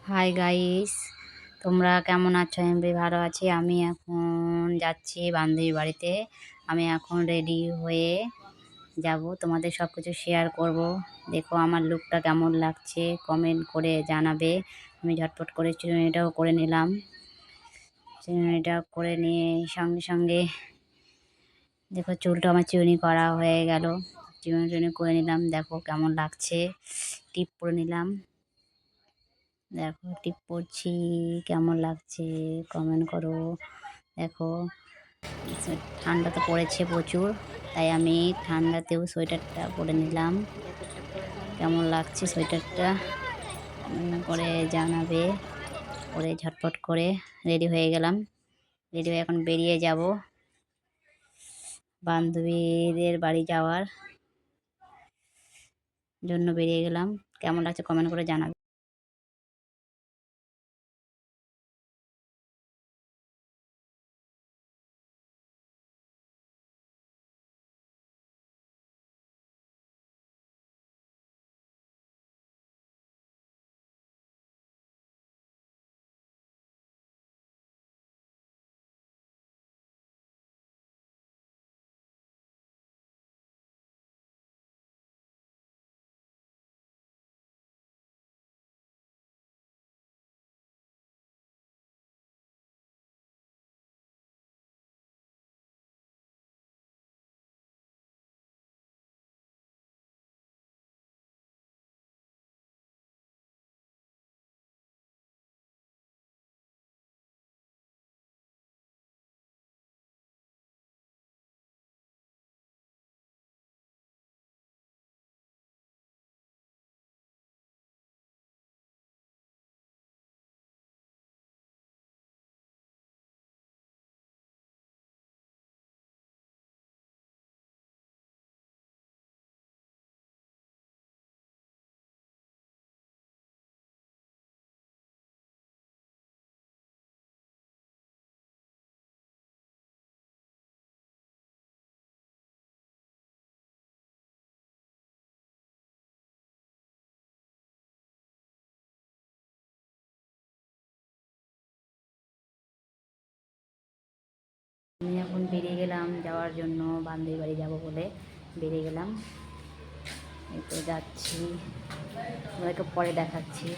Hi guys, তোমরা কেমন আছো? আমি ভালো আছি। আমি এখন যাচ্ছি বান্ধবীর বাড়িতে। আমি এখন রেডি হয়ে যাব, তোমাদের সব কিছু শেয়ার করব। দেখো আমার লুকটা কেমন লাগছে, কমেন্ট করে জানাবে। আমি ঝটপট করে চুড়িটাও করে নিলাম। চুড়িটা করে নিয়ে সঙ্গে সঙ্গে দেখো চুলটা আমার চিরুনি করা হয়ে গেল। চিরুনি করে নিলাম, দেখো কেমন লাগছে। টিপ করে নিলাম, দেখো টিপ পরছি, কেমন লাগছে কমেন্ট করো। দেখো ঠান্ডা তো পড়েছে প্রচুর, তাই আমি ঠান্ডাতেও সোয়েটারটা পরে নিলাম। কেমন লাগছে সোয়েটারটা কমেন্ট করে জানাবে। পরে ঝটপট করে রেডি হয়ে গেলাম। রেডি হয়ে এখন বেরিয়ে যাব বান্ধবীদের বাড়ি যাওয়ার জন্য বেরিয়ে গেলাম। কেমন লাগছে কমেন্ট করে জানাবে। আমি এখন বেরিয়ে গেলাম যাওয়ার জন্য, বান্ধবীর বাড়ি যাব বলে বেরিয়ে গেলাম। এই তো যাচ্ছি, তোমাদেরকে পরে দেখাচ্ছি।